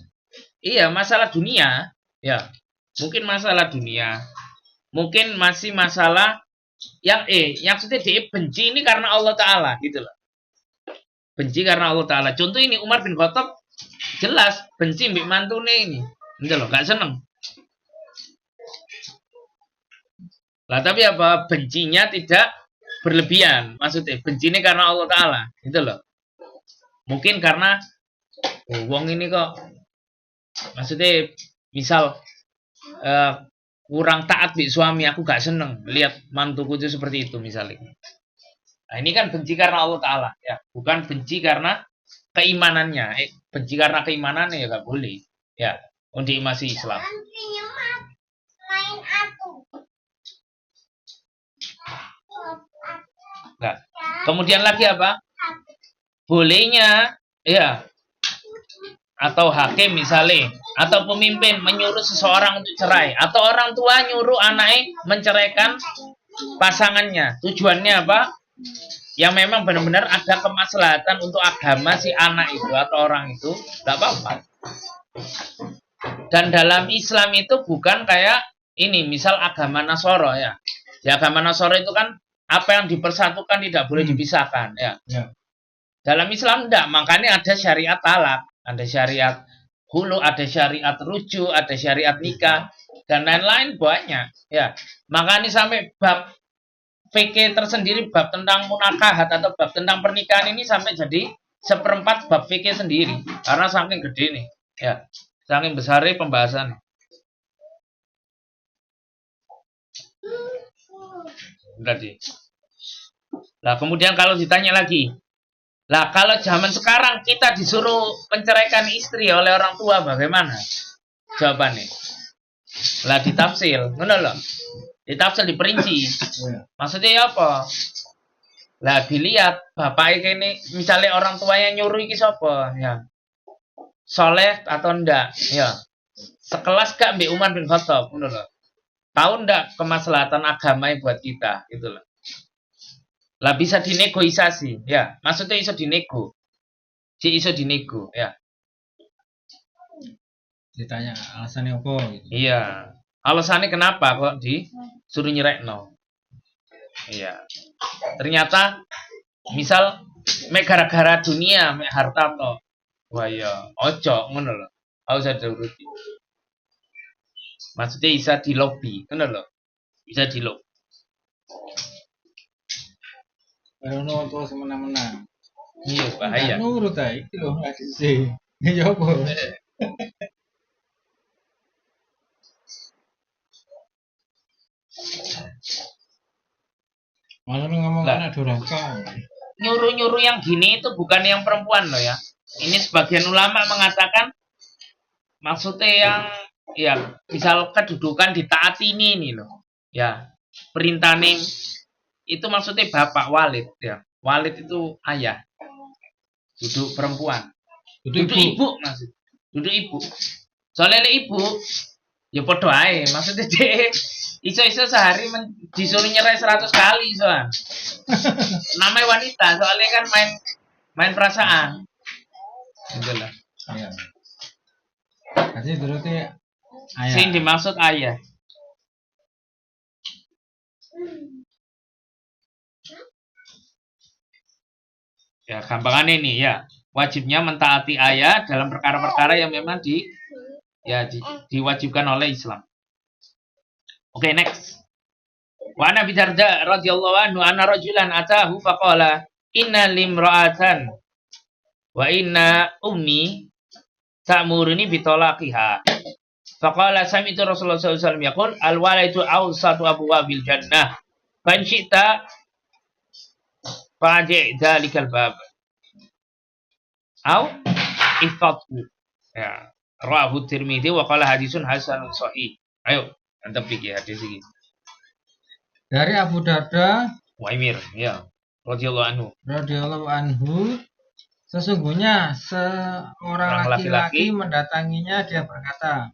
Iya, masalah dunia. Ya. Mungkin masalah dunia. Mungkin masih masalah yang sudah benci ini karena Allah Ta'ala gitu loh. Benci karena Allah Ta'ala. Contoh ini Umar bin Khattab jelas benci mbak mantune ini. Gitu loh, gak seneng. Lah tapi apa? Bencinya tidak berlebihan. Maksudnya bencinya karena Allah Ta'ala. Gitu loh. Mungkin karena wong ini kok maksudnya misal kurang taat bi suami, aku gak seneng lihat mantuku itu seperti itu misalnya. Nah ini kan benci karena Allah Ta'ala ya, bukan benci karena keimanannya. Benci karena keimanannya ya gak boleh ya, untuk masih Islam. Nah, kemudian lagi apa? Bolehnya ya atau hakim misalnya atau pemimpin menyuruh seseorang untuk cerai atau orang tua nyuruh anaknya menceraikan pasangannya. Tujuannya apa? Yang memang benar-benar ada kemaslahatan untuk agama si anak itu atau orang itu, enggak apa-apa. Dan dalam Islam itu bukan kayak ini, misal agama Nasoro ya. Di agama Nasoro itu kan apa yang dipersatukan tidak boleh dipisahkan ya. Dalam Islam enggak, makanya ada syariat talak. Ada syariat hulu, ada syariat rujuk, ada syariat nikah, dan lain-lain banyak. Ya, makanya sampai bab fikih tersendiri, bab tentang munakahat atau bab tentang pernikahan ini sampai jadi seperempat bab fikih sendiri, karena saking gede nih. Ya, saking besarnya pembahasannya. Berarti. Nah, kemudian kalau ditanya lagi, lah kalau zaman sekarang kita disuruh menceraikan istri oleh orang tua bagaimana? Jawabannya. Lah ditafsir, ngono loh. Ditafsir diperinci. Maksudnya ya apa? Lah dilihat bapak ini misalnya orang tuanya nyuruh iki sapa? Ya. Soleh atau enggak? Ya. Sekelas gak Mbak Umar bin Khattab, ngono loh. Tahu enggak kemaslahatan agama buat kita gitu loh. Lah bisa dinegosiasi, ya. Maksudnya iso dinego. Iso dinego, ya. Ditanya alasannya apa gitu. Iya. Alasannya kenapa kok disuruh nyerekno? Iya. Ternyata misal mek gara-gara dunia, mek harta to. Wah ya, ojo ngono lho. Harus ada uruti. Maksudnya bisa di lobby, ngono lho. Bisa di lobby. Ono terus semena-mena. Iya, bahaya. Nggak nurut aja iki lho hadise. Ya apa? Malah ngomong Lah, anak durhaka. nyuruh-nyuruh yang gini itu bukan yang perempuan loh ya. Ini sebagian ulama mengatakan maksudnya yang ya misal kedudukan ditaati ini loh. Ya, perintah nih itu maksudnya bapak walid ya. Walid itu ayah, duduk perempuan. Duduk ibu maksud. Duduk ibu. Soalnya ibu ya podo ae, maksudnya dia iso-iso sehari disuruh nyerai 100 kali soal. Namanya wanita, soalnya kan main perasaan. Gitu lah. Iya. Kasih turuti ayah. Sing dimaksud ayah. Ya, gampangannya nih ya. Wajibnya mentaati ayah dalam perkara-perkara yang memang diwajibkan oleh Islam. Oke, next. Wa ana Abi Darda radhiyallahu anhu anna rajulan atahu faqala inna limra'atan wa inna ummi ta'muruni bitolaqiha. Faqala sami'tu Rasulullah sallallahu alaihi wasallam yaqul al-waladu awsatu abwabil jannah. Fa in syi'ta fa'ji' dzalikal bab. Au ifathu. Ya. Rawahu Tirmidzi wa qala hadisun hasanun sahih. Ayo, mantap pikir hadis ini. Dari Abu Darda Waimir, ya. radhiyallahu anhu, sesungguhnya seorang laki-laki mendatanginya, dia berkata,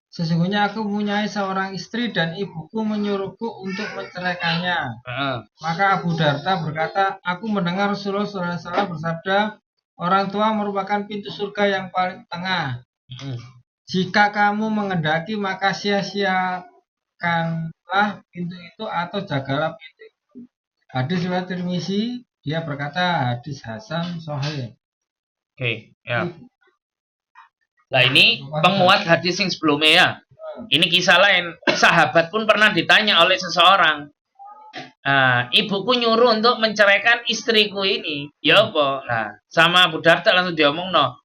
sesungguhnya aku mempunyai seorang istri dan ibuku menyuruhku untuk menceraikannya. Maka Abu Darda berkata, aku mendengar Rasulullah SAW bersabda, orang tua merupakan pintu surga yang paling tengah. Jika kamu mengendaki, maka sia-siakanlah pintu itu atau jagalah pintu itu. Hadis riwayat Tirmizi, dia berkata hadis hasan sahih. Oke, ya. Nah ini penguat hadis yang sebelumnya ya. Ini kisah lain. Sahabat pun pernah ditanya oleh seseorang. Ibuku nyuruh untuk menceraikan istriku ini. Ya apa? Nah, sama Abu Darda langsung diomong no.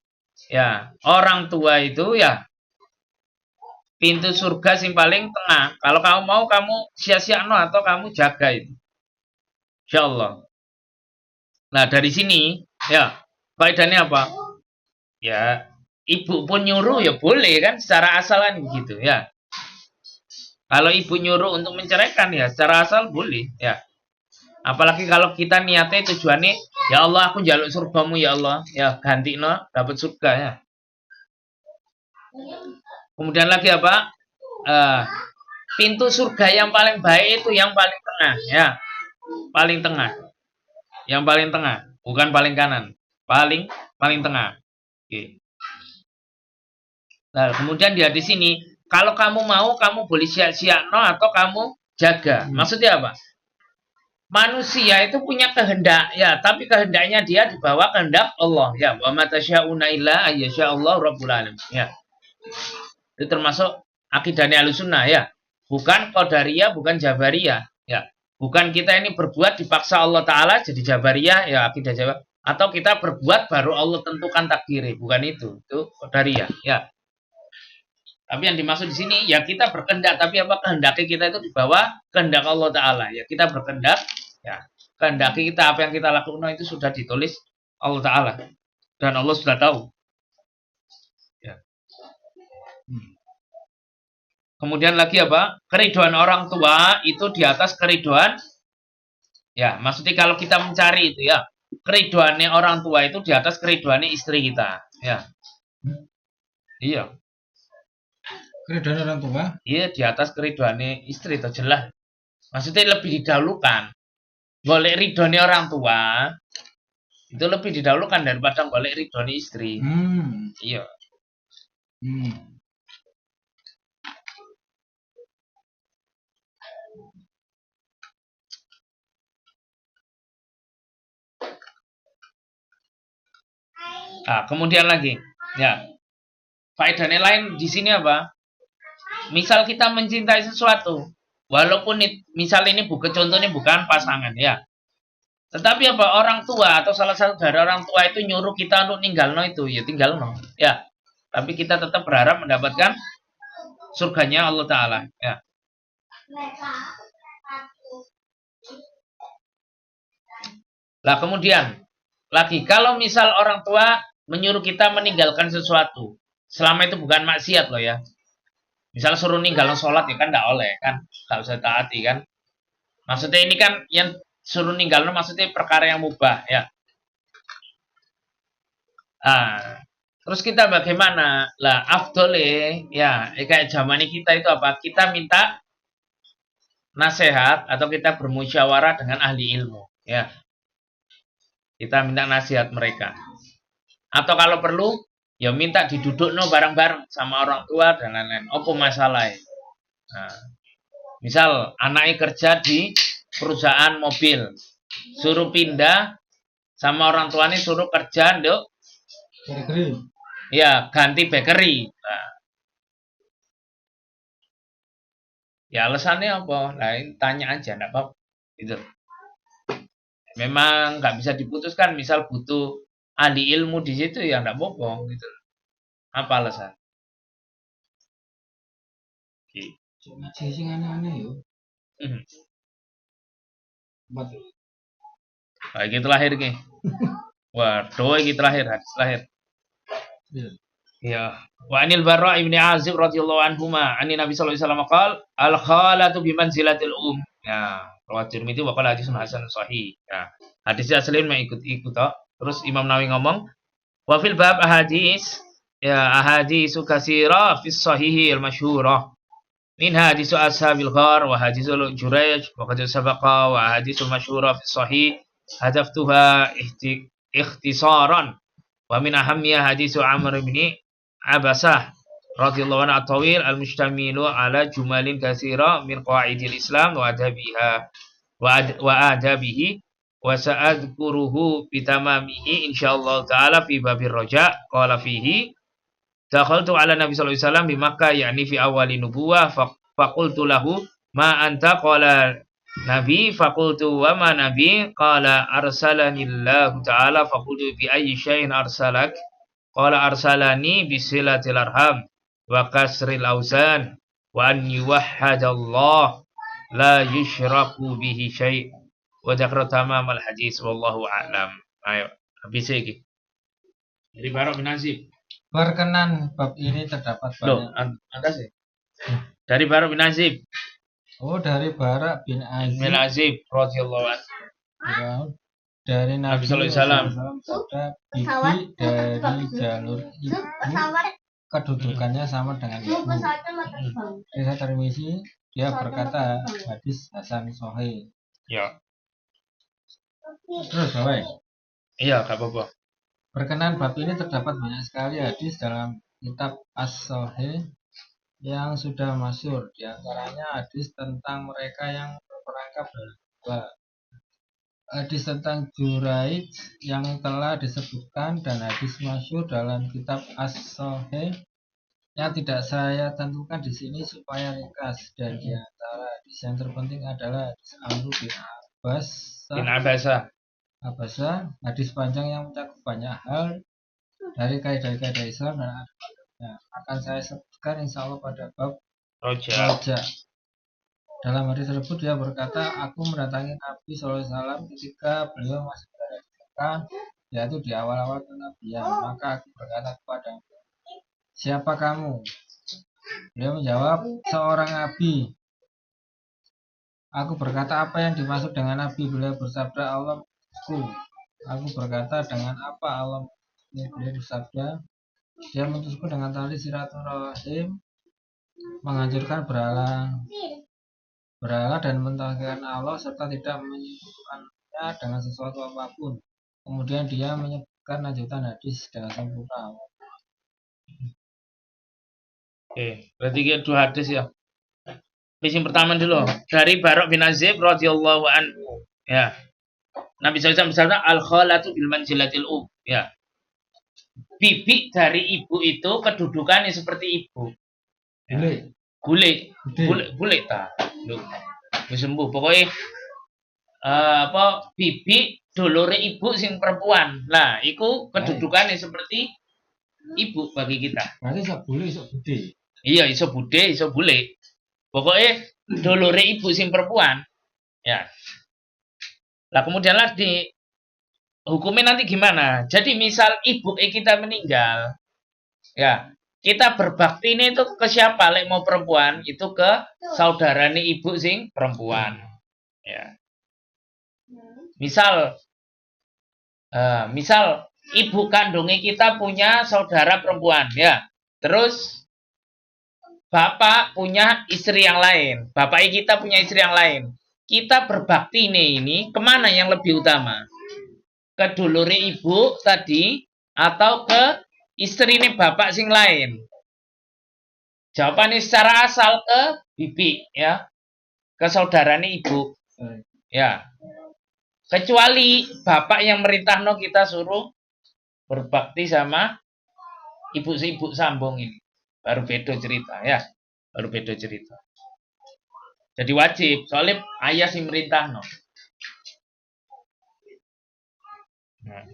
Ya, orang tua itu ya pintu surga yang paling tengah. Kalau kamu mau, kamu sia-sia no atau kamu jaga itu. Insyaallah. Nah, dari sini ya, faedahnya apa? Ya, ibu pun nyuruh ya boleh kan secara asalan gitu ya. Kalau ibu nyuruh untuk menceraikan ya secara asal boleh ya. Apalagi kalau kita niatnya tujuannya ya Allah aku njaluk surgamu ya Allah ya ganti no dapat surga ya. Kemudian lagi apa? Pintu surga yang paling baik itu yang paling tengah ya. Paling tengah. Yang paling tengah, bukan paling kanan. Paling tengah. Oke. Nah, kemudian di hadis ini, kalau kamu mau, kamu boleh sia-sia no atau kamu jaga. Maksudnya apa? Manusia itu punya kehendak ya, tapi kehendaknya dia di bawah kehendak Allah ya. Wa ma tasyauna illa ayyasha Allah rabbul alamin ya. Itu termasuk akidahnya Ahlussunnah ya. Bukan Qadariyah, bukan Jabariyah ya. Bukan kita ini berbuat dipaksa Allah Ta'ala jadi Jabariyah ya akidah Jawa. Atau kita berbuat baru Allah tentukan takdirnya. Bukan itu Qadariyah ya. Tapi yang dimaksud di sini ya kita berkehendak, tapi apa kehendaknya kita itu di bawah kehendak Allah Ta'ala ya. Kita berkehendak ya. Kehendaki kita apa yang kita lakukan itu sudah ditulis Allah Ta'ala. Dan Allah sudah tahu. Ya. Kemudian lagi apa? Keriduan orang tua itu di atas keriduan. Ya, maksudnya kalau kita mencari itu ya. Keriduannya orang tua itu di atas keriduannya istri kita. Ya. Iya. Keriduan orang tua? Iya, di atas keriduannya istri itu jelas. Maksudnya lebih didahulukan. Golek ridhonya orang tua itu lebih didahulukan daripada golek ridhonya istri. Iya. Kemudian lagi, ya. Faedahnya lain di sini apa? Misal kita mencintai sesuatu, walaupun misal ini contohnya bukan pasangan ya. Tetapi apa orang tua atau salah satu dari orang tua itu nyuruh kita untuk ninggalno itu, ya tinggalno. Ya. Tapi kita tetap berharap mendapatkan surganya Allah Ta'ala. Ya. Lah kemudian lagi, kalau misal orang tua menyuruh kita meninggalkan sesuatu, selama itu bukan maksiat loh ya. Misal suruh ninggalkan sholat ya kan nggak oleh kan, nggak usah taati kan. Maksudnya ini kan yang suruh ninggalkan maksudnya perkara yang mubah ya. Terus kita bagaimana? Lah afdole ya, kayak zaman kita itu apa? Kita minta nasihat atau kita bermusyawarah dengan ahli ilmu ya. Kita minta nasihat mereka. Atau kalau perlu, ya minta didudukno bareng-bareng sama orang tua dan lain-lain. Apa masalahnya? Nah, misal anaknya kerja di perusahaan mobil, suruh pindah sama orang tuanya suruh kerja nduk bakery. Ya, ganti bakery. Nah, ya alasannya apa? Nah, ini tanya aja, enggak apa-apa. Gitu. Memang nggak bisa diputuskan, misal butuh ahli ilmu di situ ya enggak apa-apa gitu. Apa alasan? Gitu. Ngaji sing aneh-aneh yo. Nah, gitu lahir ki. Waduh, iki terakhir, hadis terakhir. Ya. Wa anil Barra ibni Azib radhiyallahu anhuma, ani Nabi sallallahu alaihi wasallam qala al khalatu bi manzilatil Ya, riwayat Tirmidzi wa qala hadisun hasan sahih. Ya. Hadisnya asli mah ikut tok. Terus Imam Nawawi ngomong, wa fil bab ahadis ahadisu katsira fi sahihi al masyhurah. Min hadisu ashabil ghar wa hadisul Jurayj wa qad sabaqa wa hadisul masyhurah fi sahih hadaftuha ikhtisaran. Wa min ahammiya hadisu Amr bin Abasah radhiyallahu anhu at-tawil al-mustamilu ala jumalin katsira min qawaidil Islam wa adabiha wa adabihi wa sa'adkuruhu bitamamihi insyaallah taala fi babir raja qala fihi dakhaltu ala nabi sallallahu alaihi wasallam bi Makkah yakni fi awali nubuwah faqultu lahu ma anta qala nabi faqultu wa ma nabi qala arsalanillahu taala faqultu bi ayyi syai'in arsalak qala arsalani bisilatil arham wa kasril ausan wa an yuwahhadallah la yushraku bihi syai' wa dzakara tamamal hadis wallahu a'lam. Ayo, habis iki. Dari Barok bin Azib. Berkenan bab ini terdapat Loh, banyak. Anda sih. Dari Barok bin Azib. Oh, dari Barak bin Bin Azib radhiyallahu anhu. Dari Nabi sallallahu alaihi wasallam sabda bibi dari jalur ibu kedudukannya sama dengan ibu. Kisah Tirmizi dia berkata hadis hasan sahih. Ya. Terus baik. Iya, enggak apa-apa. Berkenan bab ini terdapat banyak sekali hadis dalam kitab As-Sahih yang sudah masyhur, di antaranya hadis tentang mereka yang berperangkap dua, hadis tentang Juraij yang telah disebutkan, dan hadis masyhur dalam kitab As-Sahih yang tidak saya tentukan di sini supaya ringkas. Dan di antara hadis yang terpenting adalah hadis Amr bin Abasa, hadis panjang yang mencakup banyak hal dari kaidah-kaidah Islam dan adab-adabnya. Akan saya sebutkan insya Allah pada bab Roja. Dalam hadis tersebut dia berkata, aku mendatangi Nabi SAW ketika beliau masih berada di Mekah, yaitu di awal-awal kenabian. Maka aku berkata kepadanya, siapa kamu? Beliau menjawab, seorang nabi. Aku berkata, apa yang dimaksud dengan nabi? Beliau bersabda, Allah mengutusku. Aku berkata, dengan apa Allah mengutusku? Beliau bersabda, dia mengutusku dengan tali silaturahim, menghancurkan berhala dan mentauhidkan Allah serta tidak menyekutukannya dengan sesuatu apapun. Kemudian dia menyebutkan lanjutan hadis dengan sempurna. Oke, berarti kita dua hadis ya. Yang pertama dulu dari Barok bin Azib radhiyallahu anhu. Ya. Nabi SAW bersabda al-khalatu bil manzilatil ya. Bibi dari ibu itu kedudukannya seperti ibu. Ya. Bule ta. Wis sembuh. Pokoknya bibi dulure ibu sing perempuan. Nah, iku kedudukannya seperti ibu bagi kita. Berarti iso bule iso bude. Iya, iso bude, iso bule. Pokoknya dulure ibu sing perempuan. Ya. Lah kemudian lah di hukumnya nanti gimana? Jadi misal ibu kita meninggal, ya kita berbakti ini itu ke siapa? Lek mau perempuan itu ke saudarane ibu sing perempuan. Ya. Misal ibu kandungnya kita punya saudara perempuan, ya. Terus bapak punya istri yang lain, bapak kita punya istri yang lain. Kita berbakti ini kemana yang lebih utama? Ke dulure ibu tadi atau ke istri ini bapak sing lain? Jawabannya secara asal ke bibi, ya, ke saudarane ibu, ya. Kecuali bapak yang merintahno kita suruh berbakti sama ibu sambung ini, baru beda cerita, ya, baru beda cerita. Jadi wajib, soalnya ayah sing merintahno. Nah.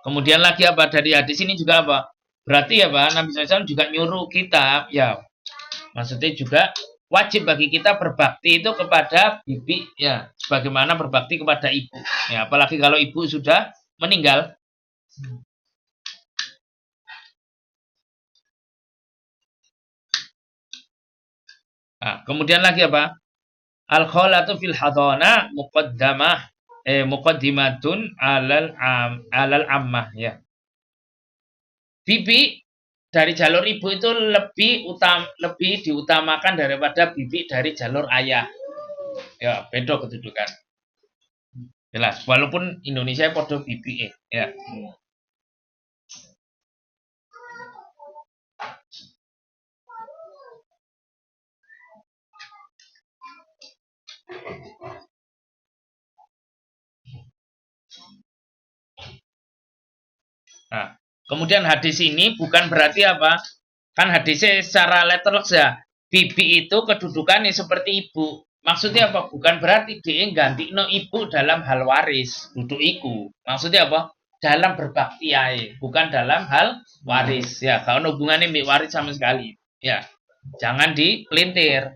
Kemudian lagi apa dari hadis ini juga apa? Berarti ya Pak, Nabi SAW juga nyuruh kita, ya, maksudnya juga wajib bagi kita berbakti itu kepada bibi, ya, sebagaimana berbakti kepada ibu. Ya, apalagi kalau ibu sudah meninggal. Nah, kemudian lagi apa? Al-khalatu fil hadana muqaddimatun alal ammah, ya. Bibi dari jalur ibu itu lebih diutamakan daripada bibi dari jalur ayah. Ya, beda kedudukan. Jelas, walaupun Indonesia podo bibi, ya. Nah, kemudian hadis ini bukan berarti apa? Kan hadisnya secara letterless ya. Bibi itu kedudukannya seperti ibu. Maksudnya apa? Bukan berarti dia gantikno ibu dalam hal waris. Duduk iku. Maksudnya apa? Dalam berbakti ae, bukan dalam hal waris. Ya, kalau hubungannya mbek waris sama sekali. Ya. Jangan dipelintir.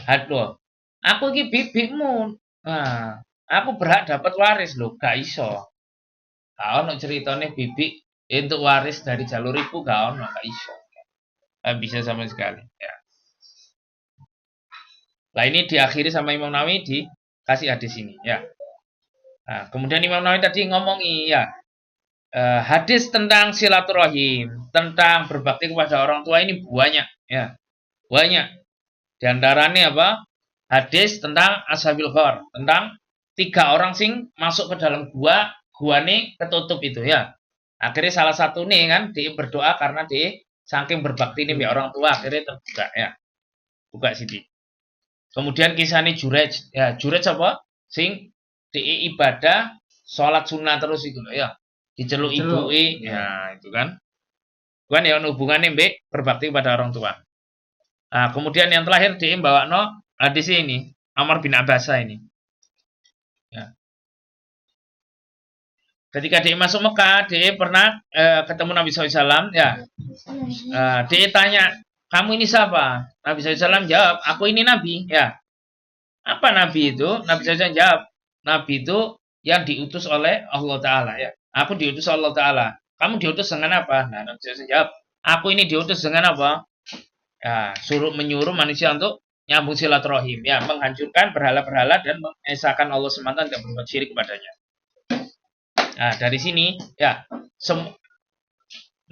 Aduh. Aku iki bibimu. Nah, aku berhak dapat waris loh, gak iso. Gak ono ceritane bibi untuk waris dari jalur ibu, gak ono, gak iso. Gak bisa sama sekali. Ya. Nah ini diakhiri sama Imam Nawawi dikasih hadis ini. Ya. Nah, kemudian Imam Nawawi tadi ngomongi ya hadis tentang silaturahim, tentang berbakti kepada orang tua ini banyak. Ya, banyak. Di antaranya apa? Hadis tentang ashabil ghar, tentang 3 orang sing masuk ke dalam gua nih ketutup itu ya. Akhirnya salah satu nih kan dia berdoa karena dia saking berbakti nih orang tua akhirnya terbuka ya. Buka sini. Kemudian kisahnya Jurej. Ya, Jurej apa? Sing di ibadah sholat sunnah terus itu loh ya. Diceluk ibu ya itu kan. Kan ya hubungannya mbek berbakti kepada orang tua. Nah, kemudian yang terakhir dia bawa hadis ini Amr bin Abbasa ini. Ya. Ketika dia masuk Mekah, dia pernah ketemu Nabi SAW, ya. Dia tanya, kamu ini siapa? Nabi SAW jawab, aku ini Nabi, ya. Apa Nabi itu? Nabi SAW jawab, Nabi itu yang diutus oleh Allah Ta'ala, ya. Aku diutus Allah Ta'ala. Kamu diutus dengan apa? Nah, Nabi SAW jawab, aku ini diutus dengan apa? Ya, menyuruh manusia untuk nyambung silaturahim, ya, menghancurkan berhala-berhala dan mengesahkan Allah semata dan berbuat syirik kepadanya. Nah, dari sini ya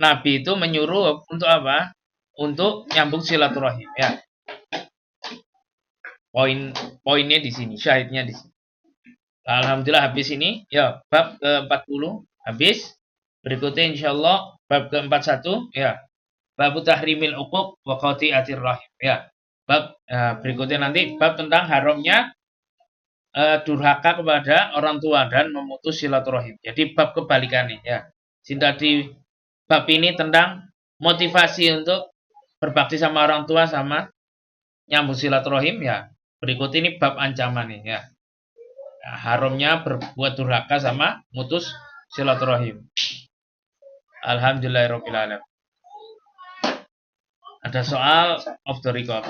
Nabi itu menyuruh untuk apa? Untuk nyambung silaturahim ya. Poinnya di sini, syahidnya di sini. Alhamdulillah habis ini ya bab ke-40 habis. Berikutnya insyaallah bab ke-41 ya. Bab tahrimil uquq wa qati'atir rahim ya. Bab berikutnya nanti bab tentang haramnya durhaka kepada orang tua dan memutus silaturahim. Jadi bab kebalikannya ya. Cinta di bab ini tentang motivasi untuk berbakti sama orang tua sama nyambung silaturahim ya. Berikut ini bab ancaman nih ya. Nah, haramnya berbuat durhaka sama mutus silaturahim. Alhamdulillahirabbil alamin. Ada soal off the record.